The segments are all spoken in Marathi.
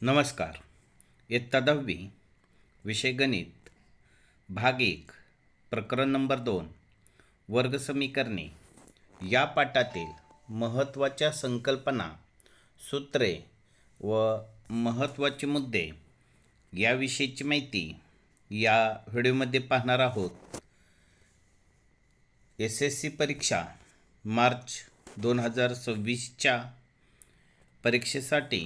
नमस्कार. इयत्ता 10वी विषय गणित भाग 1 प्रकरण नंबर 2 वर्ग समीकरणे या पाठातील महत्त्वाच्या संकल्पना, सूत्रे व महत्त्वाचे मुद्दे याविषयीची माहिती या व्हिडिओमध्ये पाहणार आहोत. SSC परीक्षा मार्च 2026च्या परीक्षेसाठी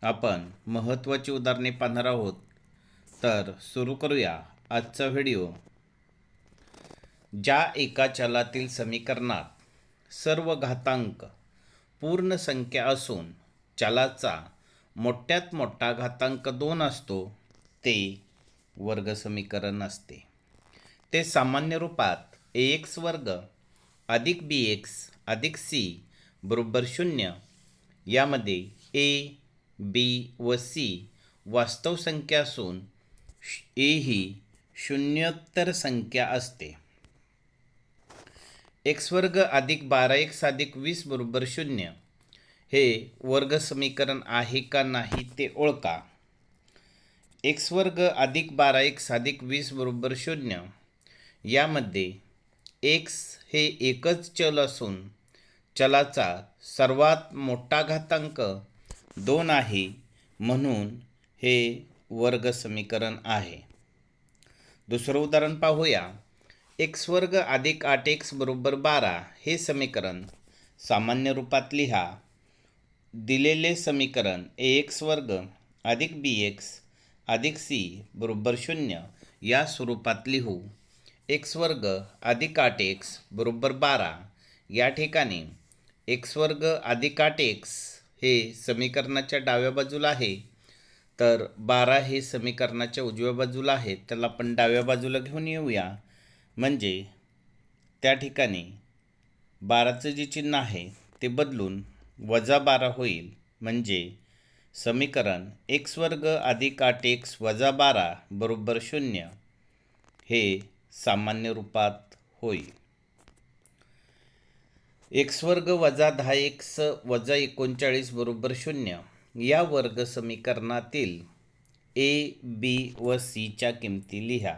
आपण महत्त्वाची उदाहरणे पाहणार आहोत. तर सुरू करूया आजचा व्हिडिओ. ज्या एका चलातील समीकरणात सर्व घातांक पूर्ण संख्या असून चलाचा मोठ्यात मोठा घातांक 2 असतो ते वर्ग समीकरण असते. ते सामान्य रूपात ax वर्ग अधिक bx अधिक c बरोबर 0 यामध्ये a, b व c वास्तव संख्या असून a ही शून्योत्तर संख्या असते. x वर्ग अधिक 12x अधिक 20 बरोबर 0 हे वर्ग समीकरण आहे का नाही ते ओळखा. x वर्ग अधिक 12x अधिक 20 बरोबर 0 यामध्ये x हे एकच चल असून चलाचा सर्वात मोठा घातांक 2 आहे, म्हणून हे वर्ग समीकरण आहे. दुसरं उदाहरण पाहूया. x वर्ग अधिक 8x बरोबर 12 हे समीकरण सामान्य रूपात लिहा. दिलेले समीकरण ax वर्ग अधिक bx अधिक c बरोबर 0 या स्वरूपात लिहू. x वर्ग अधिक 8x बरोबर 12 या ठिकाणी x वर्ग अधिक 8x हे समीकरणाच्या डाव्या बाजूला आहे, तर 12 हे समीकरणाच्या उजव्या बाजूला आहे. त्याला आपण डाव्या बाजूला घेऊन येऊया. म्हणजे त्या ठिकाणी 12चं जे चिन्ह आहे ते बदलून वजा 12 होईल. म्हणजे समीकरण x वर्ग अधिक 8x वजा 12 बरोबर 0 हे सामान्य रूपात होईल. x वर्ग वजा 10x वजा 39 बरोबर 0 या वर्ग समीकरणातील a, b व c च्या किमती लिहा.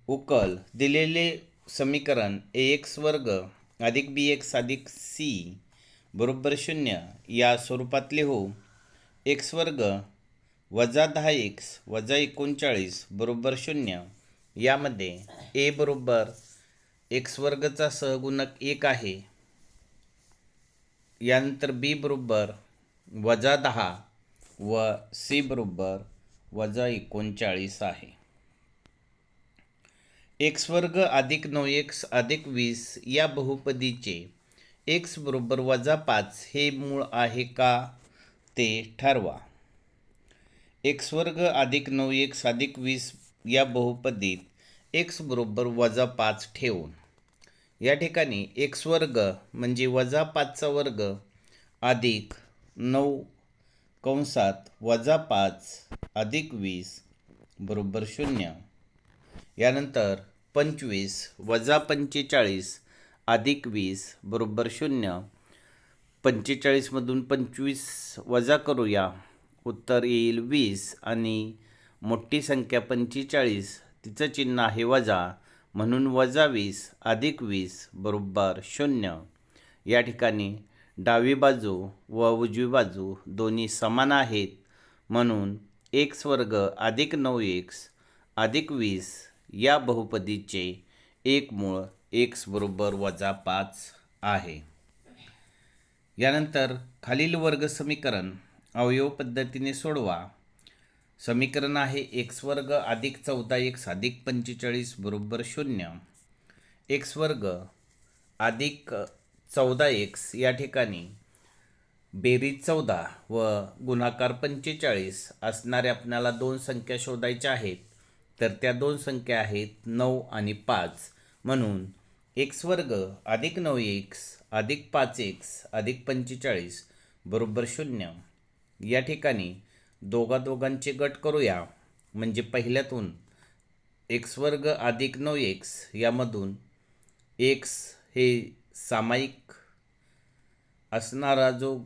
उकल दिलेले समीकरण ax वर्ग अधिक bx अधिक c बरोबर 0 या स्वरूपात लिहू. x वर्ग वजा 10x वजा 39 बरोबर 0 यामध्ये a बरोबर x वर्गचा सहगुणक 1 आहे. यानंतर b बरोबर वजा 10 व c बरोबर वजा 39 आहे. x वर्ग अधिक 9x अधिक 20 या बहुपदीचे x बरोबर वजा 5 हे मूळ आहे का ते ठरवा. x वर्ग अधिक 9x अधिक 20 या बहुपदीत x बरोबर वजा 5 ठेवून या ठिकाणी x वर्ग म्हणजे वजा 5चा वर्ग अधिक 9 कंसात वजा 5 अधिक 20 बरोबर 0. यानंतर 25 वजा 45 अधिक 20 बरोबर 0. 45मधून 25 वजा करूया, उत्तर येईल 20 आणि मोठी संख्या 45 तिचं चिन्ह आहे वजा, म्हणून वजा 20 अधिक 20 बरोबर 0. या ठिकाणी डावी बाजू व उजवी बाजू दोन्ही समान आहेत, म्हणून x वर्ग अधिक 9x अधिक 20 या बहुपदीचे एक मूळ x बरोबर वजा 5 आहे. यानंतर खालील वर्ग समीकरण अवयव पद्धतीने सोडवा. समीकरण आहे x वर्ग अधिक 14x अधिक 45 बरोबर 0. x वर्ग अधिक 14x या ठिकाणी बेरीज 14 व गुणाकार 45 असणारे आपल्याला दोन संख्या शोधायच्या आहेत. तर त्या दोन संख्या आहेत 9 आणि 5, म्हणून x वर्ग अधिक 9x अधिक 5x अधिक 45 बरोबर 0. या ठिकाणी दोघांचे गट करूया. म्हणजे पहिल्यातून x वर्ग अधिक 9x यामधून x हे सामायिक असणारा जो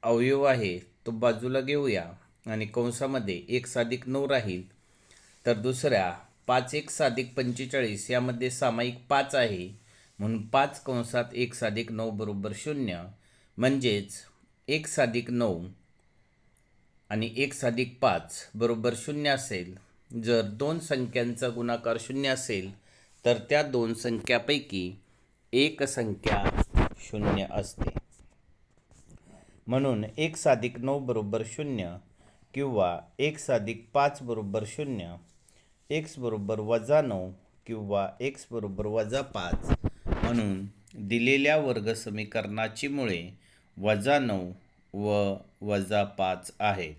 अवयव आहे तो बाजूला घेऊया आणि कंसामध्ये 1+9 राहील. तर दुसऱ्या 5×1=45 यामध्ये सामायिक 5 आहे, म्हणून 5 कंसात 1+9 बरोबर 0. म्हणजेच 1+9 आणि 1+5 बरोबर 0 असेल. जर दोन संख्यांचा गुणाकार 0 असेल तर त्या दोन संख्यापैकी एक संख्या 0 असते. म्हणून 1+9 बरोबर 0 किंवा 1+5 बरोबर 0, x बरोबर -9 किंवा x बरोबर -5. म्हणून दिलेल्या वर्ग समीकरणाची मुळे -9 व -5 आहेत.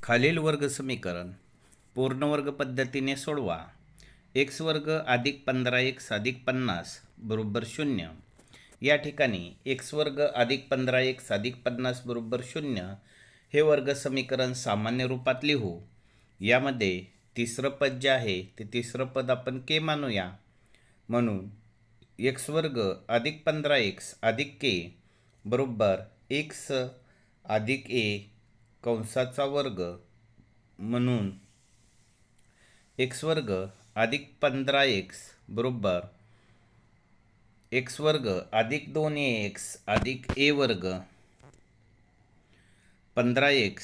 खालील वर्ग समीकरण पूर्ण वर्ग पद्धतीने सोडवा. x² + 15x + 50 बरोबर 0. या ठिकाणी x² + 15x + 50 बरोबर 0 हे वर्ग समीकरण सामान्य रूपात लिहू. यामध्ये तिसरं पद जे आहे ते तिसरं पद आपण k मानूया. म्हणून x² + 15x + k बरोबर x + a कंसाचा वर्ग. म्हणून x² + 15x बरोबर x² + 2ax + a². 15x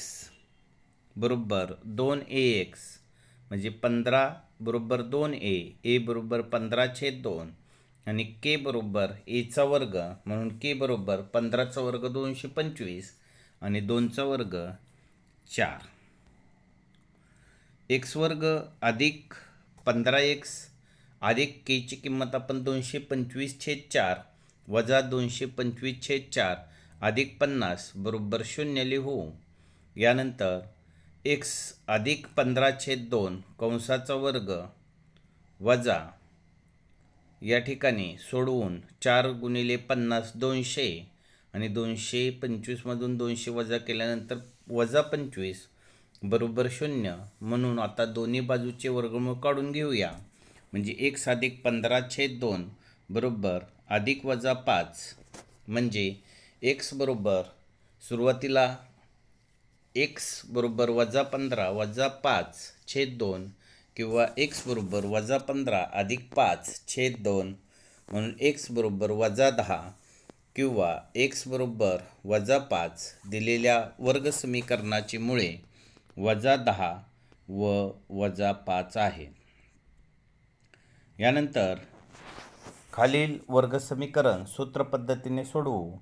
बरोबर 2ax म्हणजे 15 बरोबर 2a, a बरोबर 15/2 आणि k बरोबर a चा वर्ग. म्हणून k बरोबर 15चा वर्ग 225 आणि 2चा वर्ग 4. x² + 15x + k ची किंमत आपण 225/4 वजा 225/4 + 50 बरोबर 0 लिहू. यानंतर x + 15/2 कंसाचा वर्ग वजा या ठिकाणी सोडवून 4 × 50 200 आणि 225 मधून 200 वजा केल्यानंतर -25 बरोबर 0. म्हणून आता दोन्ही बाजूचे वर्गमूळ काढून घेऊया. म्हणजे x + 15/2 बरोबर +5 म्हणजे x बरोबर सुरुवातीला x बरोबर -15 - 5/2 किंवा x बरोबर -15 + 5/2 म्हणून x बरोबर -10 किंवा x बरोबर -5. दिलेल्या वर्ग समीकरणाची मुळे -10 व -5 आहे. यानंतर खालील वर्ग समीकरण सूत्र पद्धतीने सोडवू.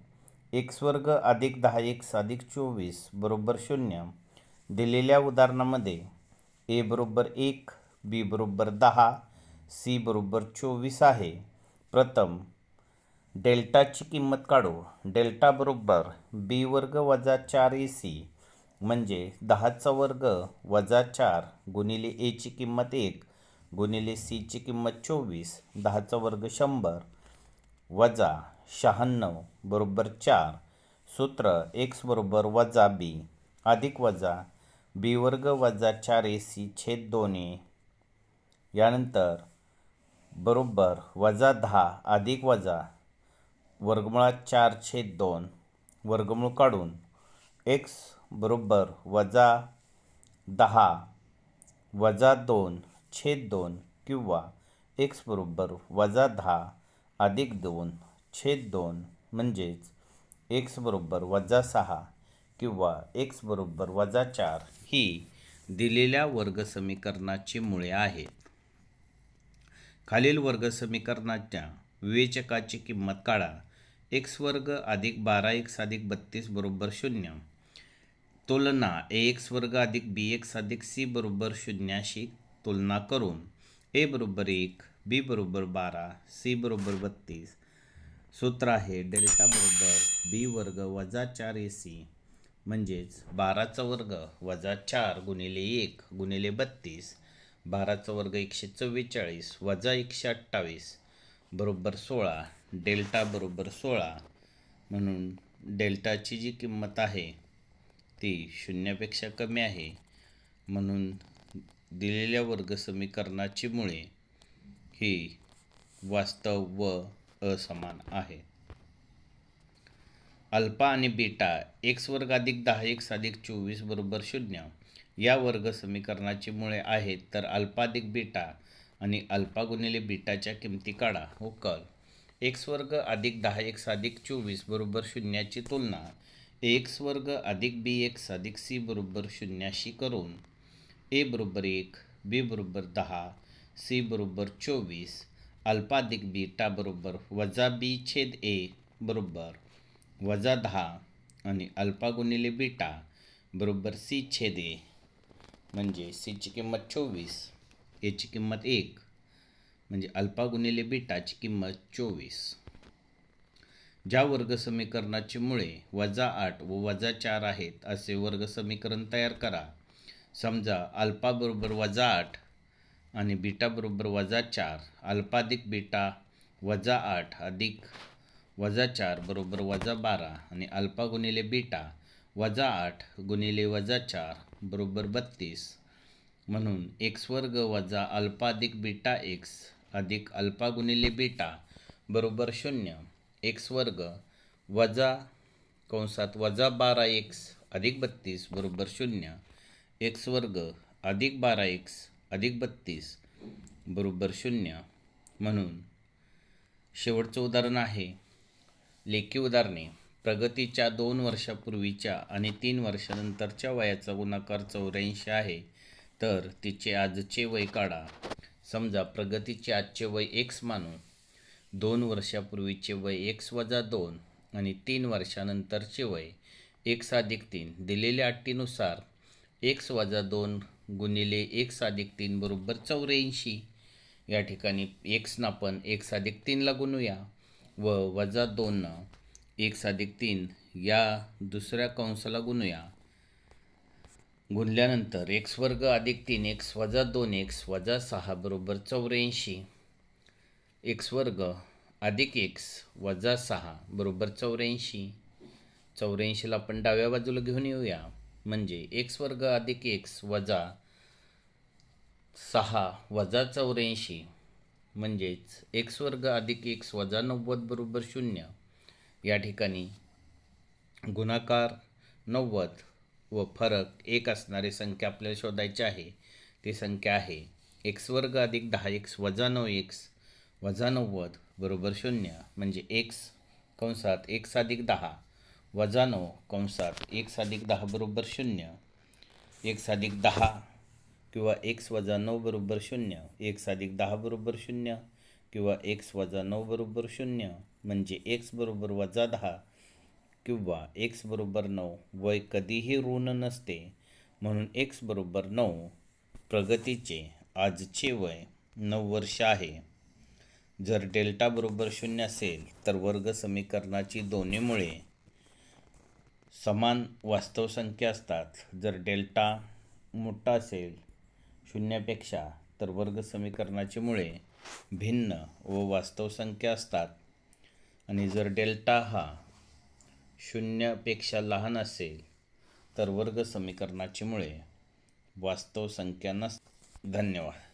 x² + 10x + 24 बरोबर 0. दिलेल्या उदाहरणामध्ये a बरोबर 1, b बरोबर 10, c बरोबर 24 आहे. प्रथम डेल्टाची किंमत काढू. डेल्टा बरोबर b² - 4ac म्हणजे 10चा वर्ग वजा 4 गुणिले a ची किंमत 1 गुणिले c ची किंमत 24, 10चा वर्ग 100 वजा 96 बरोबर 4. सूत्र x बरोबर -b अधिक वजा b² - 4ac/2a. यानंतर बरोबर -10 अधिक वजा वर्गमुळात 4/2 वर्गमूळ काढून x बरोबर -10 वजा 2/2 किंवा x बरोबर -10 अधिक 2/2 म्हणजेच x बरोबर -6 किंवा x बरोबर -4 ही दिलेल्या वर्ग समीकरणाची मुळे आहेत. खालील वर्ग समीकरणाच्या विवेचकाची किंमत काढा. x² + 12x + 32 बरोबर 0. तुलना ax² + bx + c बरोबर 0 शी तुलना करून a बरोबर 1, b बरोबर 12, c बरोबर 32. सूत्र आहे डेल्टा बरोबर b² - 4ac म्हणजेच 12चा वर्ग वजा 4 गुणिले 1 गुणिले 32, 12चा वर्ग 144 वजा 128 बरोबर 16. डेल्टा बरोबर 16. म्हणून डेल्टाची जी किंमत आहे ती 0पेक्षा कमी आहे. म्हणून दिलेल्या वर्ग समीकरणाची मुळे ही वास्तव व असमान आहे. अल्फा आणि बीटा एक्स वर्ग अधिक 10x अधिक 24 बरोबर 0 या वर्ग समीकरणाची मुळे आहेत, तर अल्फा अधिक बीटा आणि अल्फा गुणिले बीटाच्या किमती काढा. उकल एक्स वर्ग अधिक 10x अधिक 24 बरोबर 0ची तुलना एक्स वर्ग अधिक bx अधिक c बरोबर 0शी करून a बरोबर 1, b बरोबर 10, c बरोबर 24, अल्फा अधिक बीटा बरोबर वजा b छेद a बरोबर वजा 10 आणि अल्फा गुणिले बीटा बरोबर c छेद a म्हणजे c ची किंमत 24, a ची किंमत 1 म्हणजे अल्फा गुणिले बीटाची किंमत 24. ज्या वर्ग समीकरणाची मुळे वजा 8 व वजा 4 आहेत असे वर्ग समीकरण तयार करा. समजा अल्फा बरोबर वजा 8 आणि बीटा बरोबर वजा 4, अल्फा अधिक बीटा वजा 8 अधिक वजा 4 बरोबर वजा 12 आणि अल्फा गुणिले बीटा वजा 8 गुणिले वजा 4 बरोबर 32. म्हणून एक्स वर्ग वजा अल्फा अधिक बीटा एक्स अधिक अल्फा गुणिले बीटा बरोबर 0. एक्स वर्ग वजा कंसात वजा 12x अधिक 32 बरोबर 0. एक्स वर्ग अधिक 12x अधिक 32 बरोबर 0. म्हणून शेवटचं उदाहरण आहे. लेखी उदाहरणे. प्रगतीच्या 2 वर्षापूर्वीच्या आणि 3 वर्षानंतरच्या वयाचा गुणाकार 84 आहे, तर तिचे आजचे वय काढा. समजा प्रगतीचे आजचे वय x मानू. 2 वर्षापूर्वीचे वय x वजा 2 आणि 3 वर्षानंतरचे वय x अधिक 3. दिलेल्या अटीनुसार x वजा 2 गुणिले x अधिक 3 बरोबर 84. या ठिकाणी x ना आपण x अधिक 3ला गुणूया व वजा 2 x अधिक 3 या दुसऱ्या कंसाला गुणूया. गुणल्यानंतर x वर्ग अधिक 3x वजा 2x वजा 6 बरोबर 84. x वर्ग अधिक x वजा 6 बरोबर 84. 84ला आपण डाव्या बाजूला घेऊन येऊया. म्हणजे x वर्ग अधिक x वजा 6 वजा 84 म्हणजेच एक्स वर्ग अधिक एक्स वजा 90 बरोबर 0. या ठिकाणी गुणाकार 90 व फरक 1 असणारी संख्या आपल्याला शोधायची आहे. ती संख्या आहे एक्स वर्ग अधिक 10x वजा 9x वजा 90 बरोबर 0. म्हणजे एक्स कंसात x अधिक 10 वजा 9 कंसात x अधिक 10 बरोबर 0. x अधिक 10 किंवा x वजा 9 बरोबर 0, x अधिक 10 बरोबर 0 किंवा x वजा 9 बरोबर 0. म्हणजे x बरोबर वजा 10 किंवा x बरोबर 9 वय कधीही ऋण नसते, म्हणून x बरोबर 9. प्रगतीचे आजचे वय 9 वर्ष आहे. जर डेल्टा बरोबर 0 असेल तर वर्ग समीकरणाची दोन्ही मुळे समान वास्तव संख्या असतात. जर डेल्टा मोठा असेल 0पेक्षा तर वर्ग समीकरणाची मुळे भिन्न व वास्तव संख्या असतात आणि जर डेल्टा हा 0पेक्षा लहान असेल तर वर्ग समीकरणाची मुळे वास्तव संख्या नसतात. धन्यवाद.